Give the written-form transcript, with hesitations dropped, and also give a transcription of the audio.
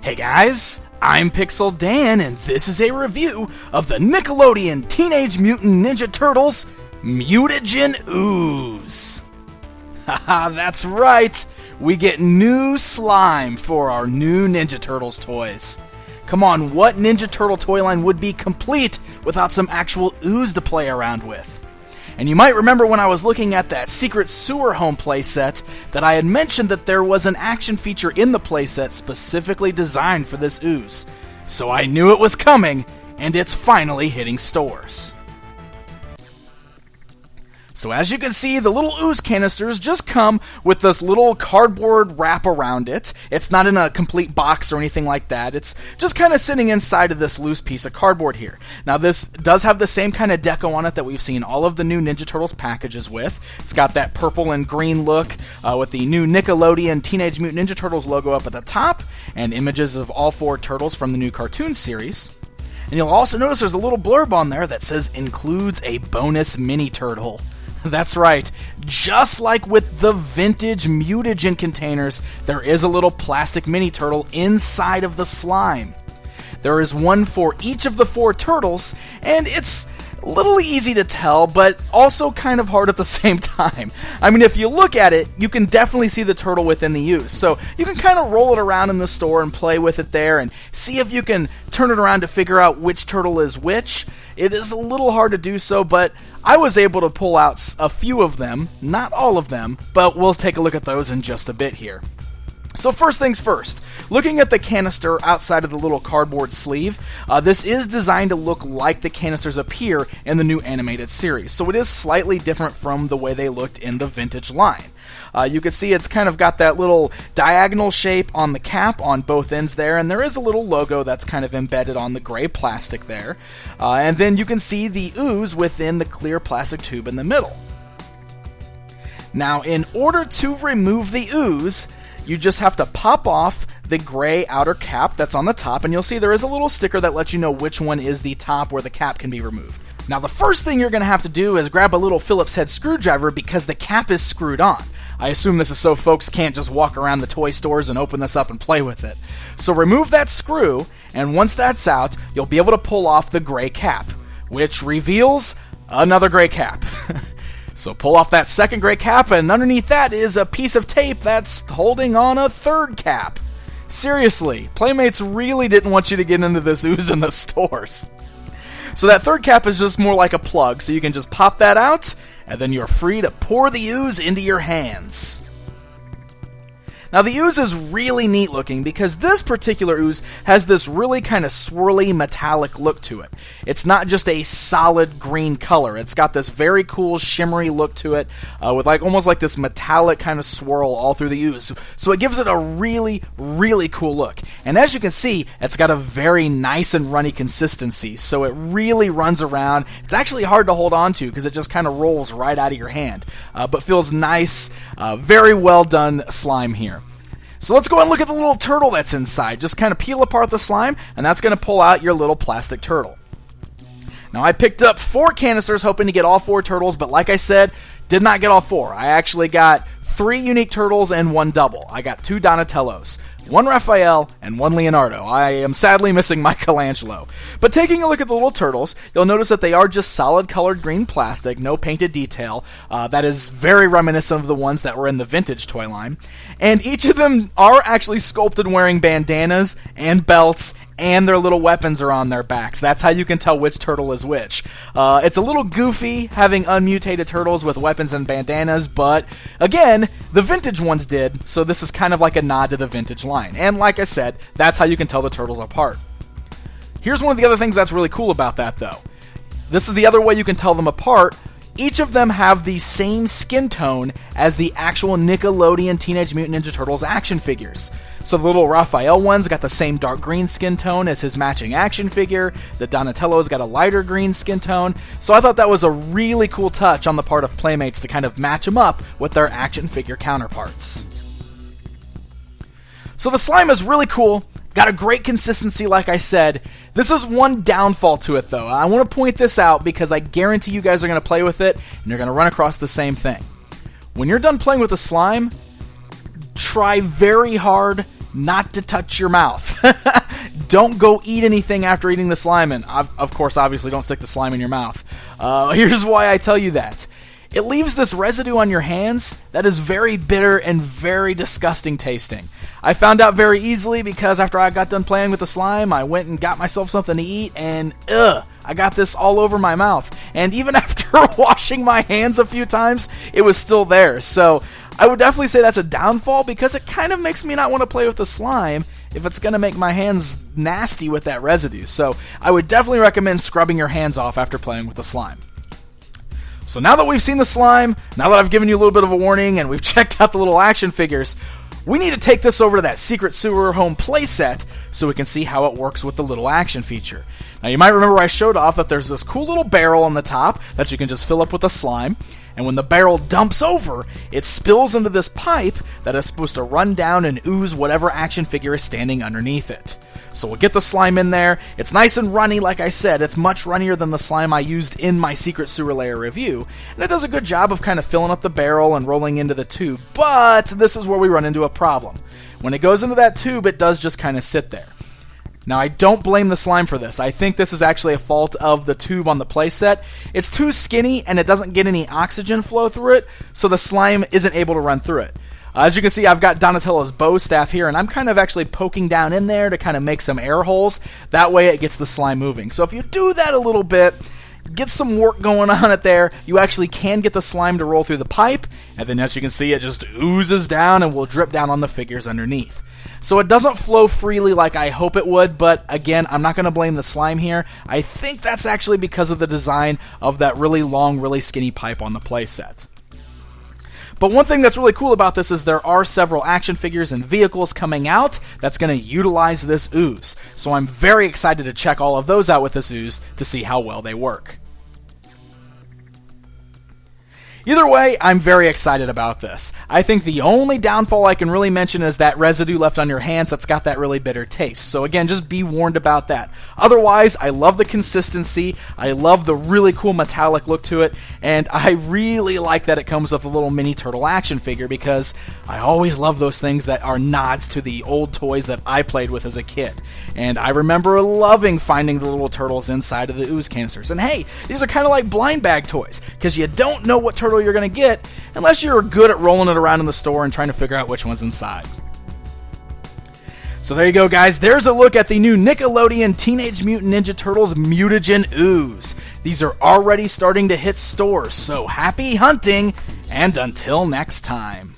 Hey guys, I'm Pixel Dan, and this is a review of the Nickelodeon Teenage Mutant Ninja Turtles Mutagen Ooze. Haha, that's right! We get new slime for our new Ninja Turtles toys. Come on, what Ninja Turtle toy line would be complete without some actual ooze to play around with? And you might remember when I was looking at that Secret Sewer Home playset that I had mentioned that there was an action feature in the playset specifically designed for this ooze. So I knew it was coming, and it's finally hitting stores. So as you can see, the little ooze canisters just come with this little cardboard wrap around it. It's not in a complete box or anything like that. It's just kind of sitting inside of this loose piece of cardboard here. Now this does have the same kind of deco on it that we've seen all of the new Ninja Turtles packages with. It's got that purple and green look with the new Nickelodeon Teenage Mutant Ninja Turtles logo up at the top and images of all four turtles from the new cartoon series. And you'll also notice there's a little blurb on there that says includes a bonus mini turtle. That's right, just like with the vintage Mutagen containers, there is a little plastic mini turtle inside of the slime. There is one for each of the four turtles, and it's a little easy to tell, but also kind of hard at the same time. I mean, if you look at it, you can definitely see the turtle within the ooze, so you can kind of roll it around in the store and play with it there and see if you can turn it around to figure out which turtle is which. It is a little hard to do so, but I was able to pull out a few of them, not all of them, but we'll take a look at those in just a bit here. So first things first, looking at the canister outside of the little cardboard sleeve, this is designed to look like the canisters appear in the new animated series, so it is slightly different from the way they looked in the vintage line. You can see it's kind of got that little diagonal shape on the cap on both ends there, and there is a little logo that's kind of embedded on the gray plastic there. And then you can see the ooze within the clear plastic tube in the middle. Now, in order to remove the ooze, you just have to pop off the gray outer cap that's on the top, and you'll see there is a little sticker that lets you know which one is the top where the cap can be removed. Now, the first thing you're going to have to do is grab a little Phillips head screwdriver because the cap is screwed on. I assume this is so folks can't just walk around the toy stores and open this up and play with it. So remove that screw, and once that's out, you'll be able to pull off the gray cap, which reveals another gray cap. So pull off that second gray cap, and underneath that is a piece of tape that's holding on a third cap. Seriously, Playmates really didn't want you to get into this ooze in the stores. So that third cap is just more like a plug, so you can just pop that out, and then you're free to pour the ooze into your hands. Now the ooze is really neat looking because this particular ooze has this really kind of swirly metallic look to it. It's not just a solid green color. It's got this very cool shimmery look to it with like almost like this metallic kind of swirl all through the ooze. So it gives it a really, really cool look. And as you can see, it's got a very nice and runny consistency. So it really runs around. It's actually hard to hold on to because it just kind of rolls right out of your hand. But feels nice. Very well done slime here. So let's go and look at the little turtle that's inside. Just kind of peel apart the slime, and that's going to pull out your little plastic turtle. Now I picked up 4 canisters hoping to get all 4 turtles, but like I said, did not get all 4. I actually got 3 unique turtles and 1 double. I got 2 Donatellos, 1 Raphael, and 1 Leonardo. I am sadly missing Michelangelo. But taking a look at the little turtles, you'll notice that they are just solid colored green plastic, no painted detail. That is very reminiscent of the ones that were in the vintage toy line. And each of them are actually sculpted wearing bandanas and belts, and their little weapons are on their backs. That's how you can tell which turtle is which. It's a little goofy having unmutated turtles with weapons and bandanas, but again, the vintage ones did, so this is kind of like a nod to the vintage line. And like I said, that's how you can tell the turtles apart. Here's one of the other things that's really cool about that, though. This is the other way you can tell them apart. Each of them have the same skin tone as the actual Nickelodeon Teenage Mutant Ninja Turtles action figures. So the little Raphael one's got the same dark green skin tone as his matching action figure. The Donatello's got a lighter green skin tone. So I thought that was a really cool touch on the part of Playmates to kind of match them up with their action figure counterparts. So the slime is really cool. Got a great consistency, like I said. This is one downfall to it, though. I want to point this out because I guarantee you guys are going to play with it, and you're going to run across the same thing. When you're done playing with the slime, try very hard not to touch your mouth. Don't go eat anything after eating the slime, and of course, obviously, don't stick the slime in your mouth. Here's why I tell you that. It leaves this residue on your hands that is very bitter and very disgusting tasting. I found out very easily because after I got done playing with the slime, I went and got myself something to eat, and I got this all over my mouth. And even after washing my hands a few times, it was still there. So I would definitely say that's a downfall because it kind of makes me not want to play with the slime if it's going to make my hands nasty with that residue. So I would definitely recommend scrubbing your hands off after playing with the slime. So now that we've seen the slime, now that I've given you a little bit of a warning and we've checked out the little action figures, we need to take this over to that Secret Sewer Home playset so we can see how it works with the little action feature. Now you might remember I showed off that there's this cool little barrel on the top that you can just fill up with the slime, and when the barrel dumps over, it spills into this pipe that is supposed to run down and ooze whatever action figure is standing underneath it. So we'll get the slime in there. It's nice and runny, like I said. It's much runnier than the slime I used in my Secret Sewer Layer review, and it does a good job of kind of filling up the barrel and rolling into the tube, but this is where we run into a problem. When it goes into that tube, it does just kind of sit there. Now, I don't blame the slime for this. I think this is actually a fault of the tube on the playset. It's too skinny and it doesn't get any oxygen flow through it, so the slime isn't able to run through it. As you can see, I've got Donatello's bow staff here, and I'm kind of actually poking down in there to kind of make some air holes. That way it gets the slime moving. So if you do that a little bit, get some work going on it there, you actually can get the slime to roll through the pipe, and then as you can see, it just oozes down and will drip down on the figures underneath. So it doesn't flow freely like I hope it would, but again, I'm not going to blame the slime here. I think that's actually because of the design of that really long, really skinny pipe on the playset. But one thing that's really cool about this is there are several action figures and vehicles coming out that's going to utilize this ooze. So I'm very excited to check all of those out with this ooze to see how well they work. Either way, I'm very excited about this. I think the only downfall I can really mention is that residue left on your hands that's got that really bitter taste. So again, just be warned about that. Otherwise, I love the consistency, I love the really cool metallic look to it, and I really like that it comes with a little mini turtle action figure because I always love those things that are nods to the old toys that I played with as a kid. And I remember loving finding the little turtles inside of the ooze canisters. And hey, these are kind of like blind bag toys because you don't know what turtle you're going to get unless you're good at rolling it around in the store and trying to figure out which one's inside. So there you go, guys. There's a look at the new Nickelodeon Teenage Mutant Ninja Turtles Mutagen Ooze. These are already starting to hit stores, so happy hunting, and until next time.